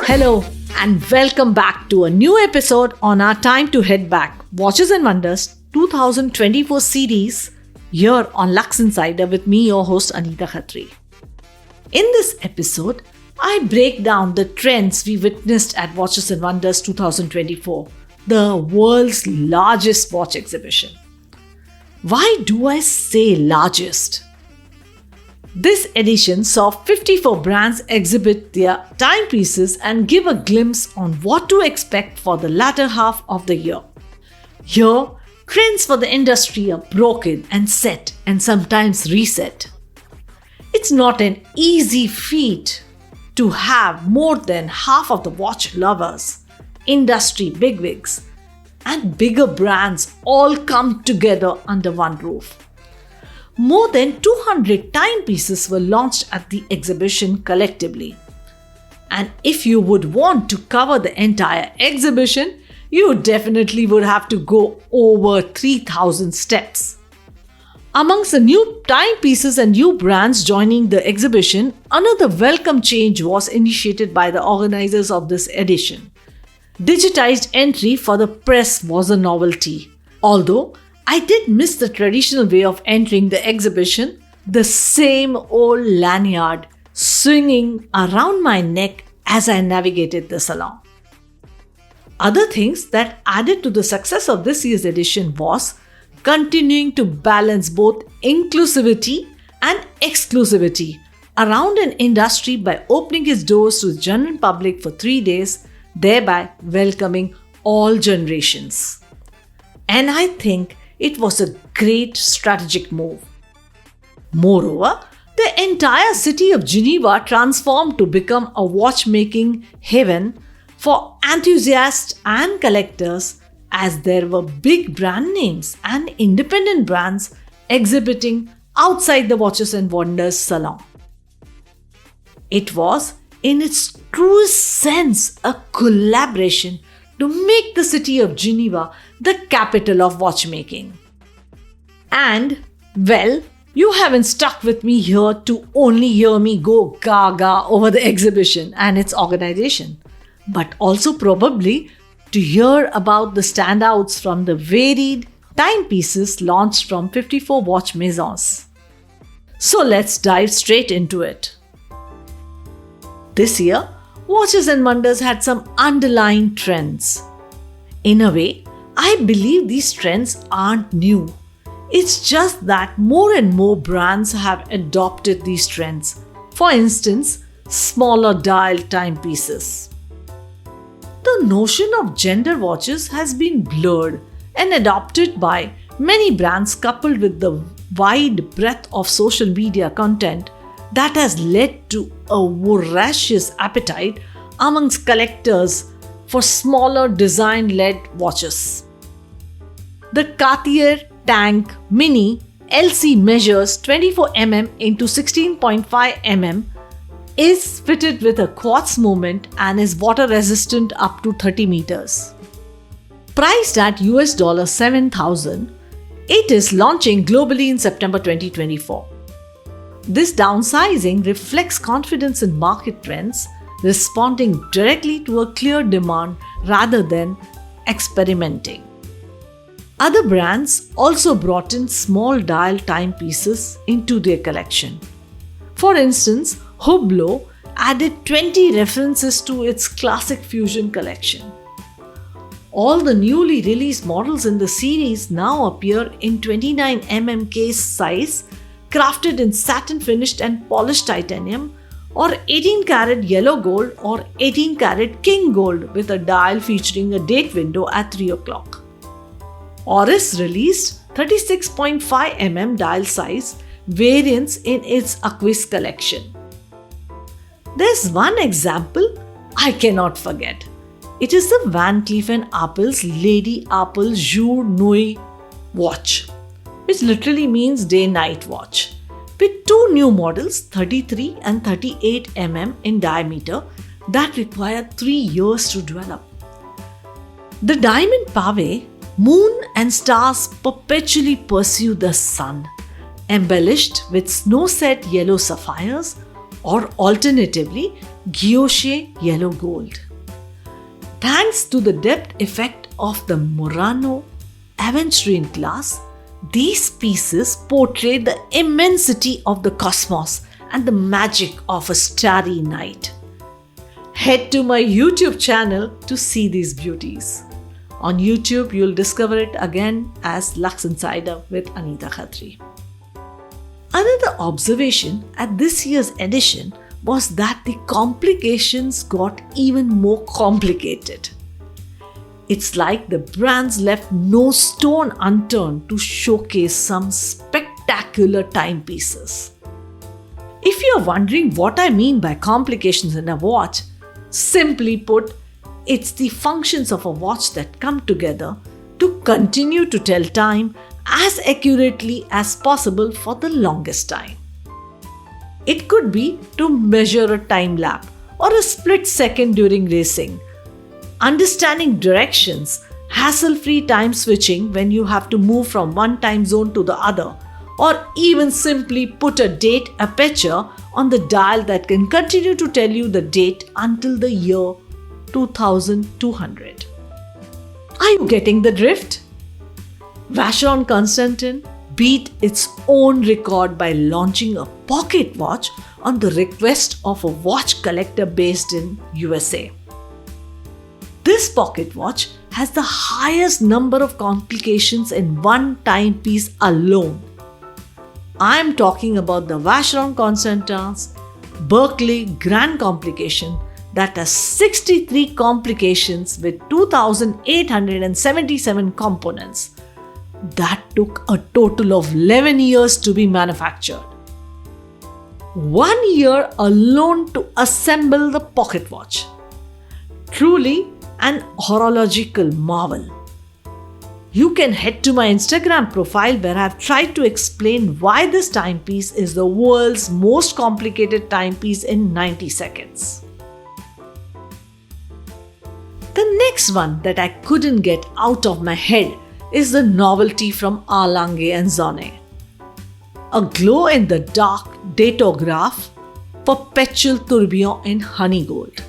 Hello and welcome back to a new episode on our Time to Head Back Watches and Wonders 2024 series here on Luxe Insider with me, your host Anita Khatri. In this episode, I break down the trends we witnessed at Watches and Wonders 2024, the world's largest watch exhibition. Why do I say largest? This edition saw 54 brands exhibit their timepieces and give a glimpse on what to expect for the latter half of the year. Here, trends for the industry are broken and set and sometimes reset. It's not an easy feat to have more than half of the watch lovers, industry bigwigs, and bigger brands all come together under one roof. More than 200 timepieces were launched at the exhibition collectively. And if you would want to cover the entire exhibition, you definitely would have to go over 3,000 steps. Amongst the new timepieces and new brands joining the exhibition, another welcome change was initiated by the organizers of this edition. Digitized entry for the press was a novelty. Although I did miss the traditional way of entering the exhibition, the same old lanyard swinging around my neck as I navigated the salon. Other things that added to the success of this year's edition was continuing to balance both inclusivity and exclusivity around an industry by opening its doors to the general public for 3 days, thereby welcoming all generations. And I think it was a great strategic move. Moreover, the entire city of Geneva transformed to become a watchmaking haven for enthusiasts and collectors, as there were big brand names and independent brands exhibiting outside the Watches and Wonders salon. It was, in its truest sense, a collaboration to make the city of Geneva the capital of watchmaking. And, well, you haven't stuck with me here to only hear me go gaga over the exhibition and its organization, but also probably to hear about the standouts from the varied timepieces launched from 54 watch maisons. So let's dive straight into it. This year, Watches and Wonders had some underlying trends. In a way, I believe these trends aren't new. It's just that more and more brands have adopted these trends. For instance, smaller dial timepieces. The notion of gender watches has been blurred and adopted by many brands, coupled with the wide breadth of social media content that has led to a voracious appetite amongst collectors for smaller design-led watches. The Cartier Tank Mini LC measures 24 mm into 16.5 mm, is fitted with a quartz movement and is water resistant up to 30 meters. Priced at $7,000, it is launching globally in September 2024. This downsizing reflects confidence in market trends, responding directly to a clear demand rather than experimenting. Other brands also brought in small dial timepieces into their collection. For instance, Hublot added 20 references to its classic fusion collection. All the newly released models in the series now appear in 29 mm case size, crafted in satin finished and polished titanium, or 18 karat yellow gold or 18 karat king gold with a dial featuring a date window at 3 o'clock. Oris released 36.5 mm dial size variants in its Aquis collection. There's one example I cannot forget. It is the Van Cleef & Arpels Lady Arpels Jour Nuit watch, which literally means day-night watch, with two new models, 33 and 38 mm in diameter, that require 3 years to develop. The diamond pave, moon and stars perpetually pursue the sun, embellished with snow-set yellow sapphires or alternatively guilloche yellow gold. Thanks to the depth effect of the Murano aventurine glass, these pieces portray the immensity of the cosmos and the magic of a starry night. Head to my YouTube channel to see these beauties. On YouTube, you'll discover it again as Luxe Insider with Anita Khatri. Another observation at this year's edition was that the complications got even more complicated. It's like the brands left no stone unturned to showcase some spectacular timepieces. If you're wondering what I mean by complications in a watch, simply put, it's the functions of a watch that come together to continue to tell time as accurately as possible for the longest time. It could be to measure a time lap or a split second during racing, understanding directions, hassle-free time switching when you have to move from one time zone to the other, or even simply put a date aperture on the dial that can continue to tell you the date until the year 2200. Are you getting the drift? Vacheron Constantin beat its own record by launching a pocket watch on the request of a watch collector based in USA. This pocket watch has the highest number of complications in one timepiece alone. I am talking about the Vacheron Constantin's Berkeley Grand Complication that has 63 complications with 2,877 components. That took a total of 11 years to be manufactured. 1 year alone to assemble the pocket watch. Truly an horological marvel. You can head to my Instagram profile where I have tried to explain why this timepiece is the world's most complicated timepiece in 90 seconds. The next one that I couldn't get out of my head is the novelty from A. Lange & Söhne. A glow-in-the-dark datograph perpetual tourbillon in honey gold.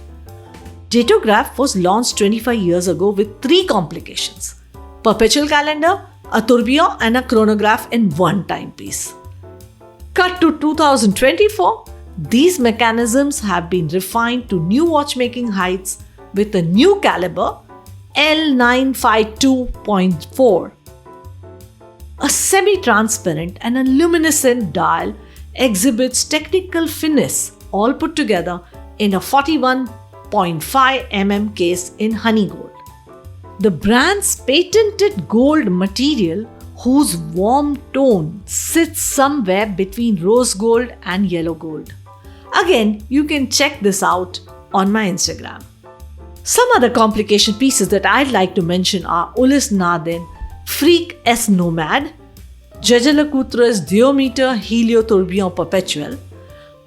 Datograph was launched 25 years ago with 3 complications: perpetual calendar, a tourbillon and a chronograph in one timepiece. Cut to 2024, these mechanisms have been refined to new watchmaking heights with a new caliber L952.4. A semi-transparent and a luminescent dial exhibits technical finesse all put together in a 41.5 mm case in honey gold. The brand's patented gold material, whose warm tone sits somewhere between rose gold and yellow gold. Again, you can check this out on my Instagram. Some other complication pieces that I'd like to mention are Ulysse Nardin Freak S Nomad, Jaeger-LeCoultre's Diameter Helio Tourbillon Perpetual,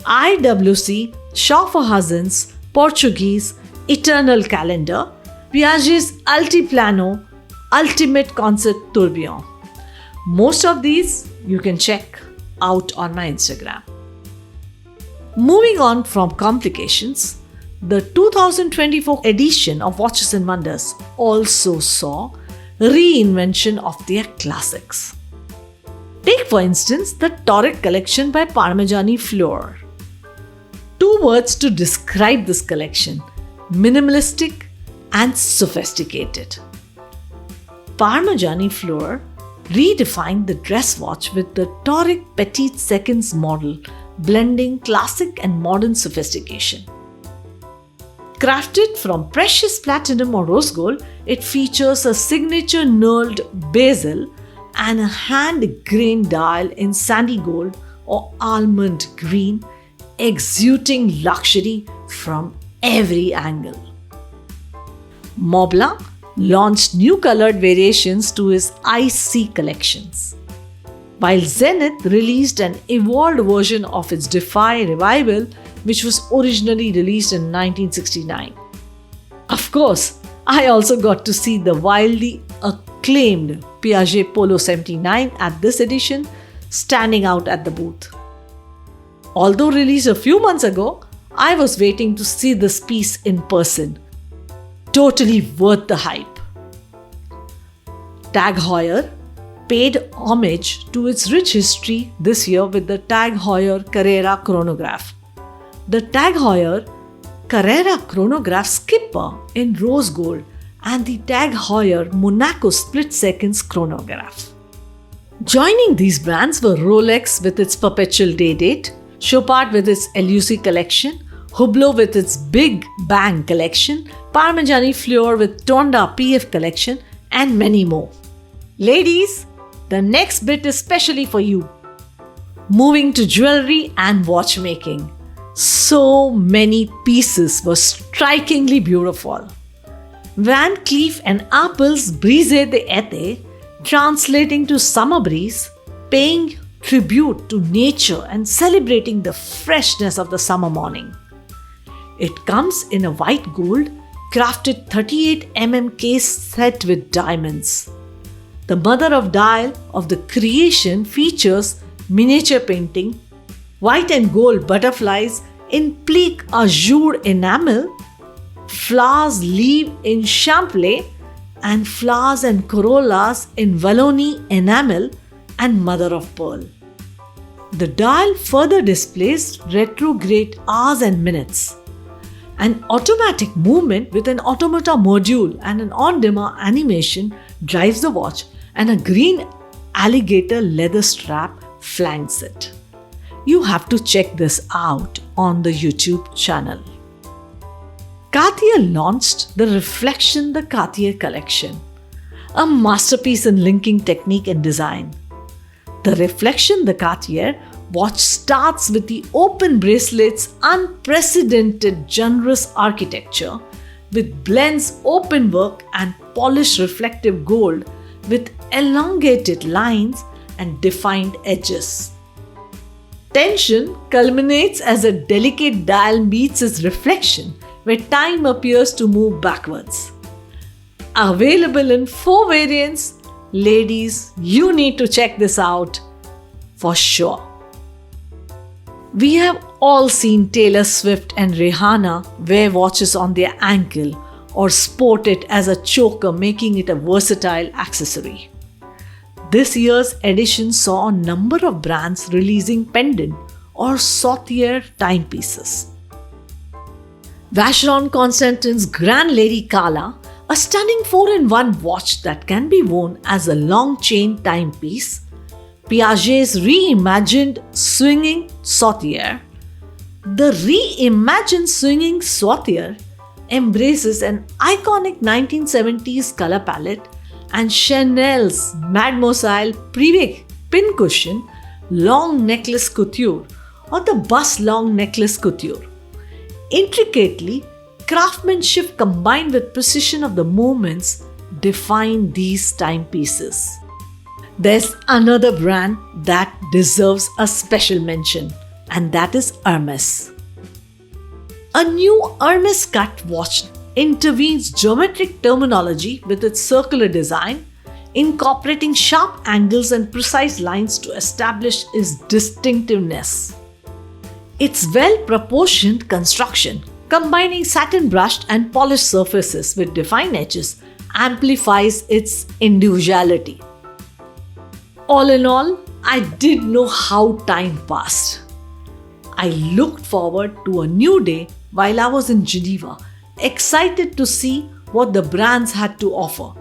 IWC Schaufferhusen's Portuguese Eternal Calendar, Piaget's Altiplano Ultimate Concert Tourbillon. Most of these you can check out on my Instagram. Moving on from complications, the 2024 edition of Watches and Wonders also saw reinvention of their classics. Take for instance the Toric collection by Parmigiani Fleur. 2 words to describe this collection: minimalistic and sophisticated. Parmigiani Fleur redefined the dress watch with the Toric Petite Seconds model, blending classic and modern sophistication. Crafted from precious platinum or rose gold, it features a signature knurled bezel and a hand-grained dial in sandy gold or almond green, exuding luxury from every angle. Montblanc launched new colored variations to his Ice Sea collections, while Zenith released an evolved version of its Defy Revival, which was originally released in 1969. Of course, I also got to see the wildly acclaimed Piaget Polo 79 at this edition, standing out at the booth. Although released a few months ago, I was waiting to see this piece in person. Totally worth the hype. Tag Heuer paid homage to its rich history this year with the Tag Heuer Carrera chronograph. The Tag Heuer Carrera chronograph skipper in rose gold and the Tag Heuer Monaco split seconds chronograph. Joining these brands were Rolex with its perpetual day date, Chopard with its Elusi collection, Hublot with its Big Bang collection, Parmigiani Fleur with Tonda PF collection, and many more. Ladies, the next bit is specially for you. Moving to jewelry and watchmaking. So many pieces were strikingly beautiful. Van Cleef & Arpels Brise d'été, translating to summer breeze, paying tribute to nature and celebrating the freshness of the summer morning. It comes in a white gold, crafted 38mm case set with diamonds. The mother of dial of the creation features miniature painting, white and gold butterflies in plique azure enamel, flowers leaf in champlain, and flowers and corollas in Wallonie enamel and mother of pearl. The dial further displays retrograde hours and minutes. An automatic movement with an automata module and an on-demand animation drives the watch, and a green alligator leather strap flanks it. You have to check this out on the YouTube channel. Cartier launched the Reflection the Cartier collection, a masterpiece in linking technique and design. The Reflection the Cartier watch starts with the open bracelet's unprecedented generous architecture, with blends open work and polished reflective gold with elongated lines and defined edges. Tension culminates as a delicate dial meets its reflection, where time appears to move backwards. Available in 4 variants, ladies, you need to check this out for sure. We have all seen Taylor Swift and Rihanna wear watches on their ankle or sport it as a choker, making it a versatile accessory. This year's edition saw a number of brands releasing pendant or sauterier timepieces. Vacheron Constantin's Grand Lady Kala, a stunning 4-in-1 watch that can be worn as a long chain timepiece, Piaget's reimagined swinging sauterier. The reimagined swinging sauterier embraces an iconic 1970s color palette, and Chanel's Mademoiselle Privé pincushion long necklace couture or the bust long necklace couture. Intricately, craftsmanship combined with precision of the movements define these timepieces. There's another brand that deserves a special mention, and that is Hermes. A new Hermes cut watch intervenes geometric terminology with its circular design, incorporating sharp angles and precise lines to establish its distinctiveness. Its well-proportioned construction, combining satin brushed and polished surfaces with defined edges, amplifies its individuality. All in all, I didn't know how time passed. I looked forward to a new day while I was in Geneva, excited to see what the brands had to offer.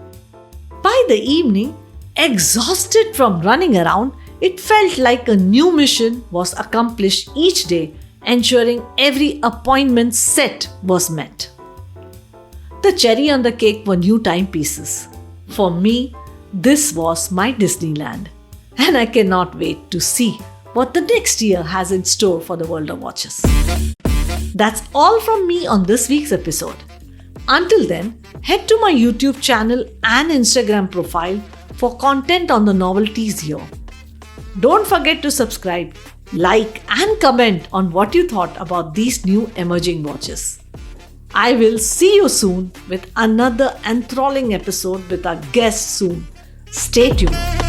By the evening, exhausted from running around, it felt like a new mission was accomplished each day, ensuring every appointment set was met. The cherry on the cake were new timepieces. For me, this was my Disneyland, and I cannot wait to see what the next year has in store for the world of watches. That's all from me on this week's episode. Until then, head to my YouTube channel and Instagram profile for content on the novelties here. Don't forget to subscribe, like and comment on what you thought about these new emerging watches. I will see you soon with another enthralling episode with our guest soon. Stay tuned.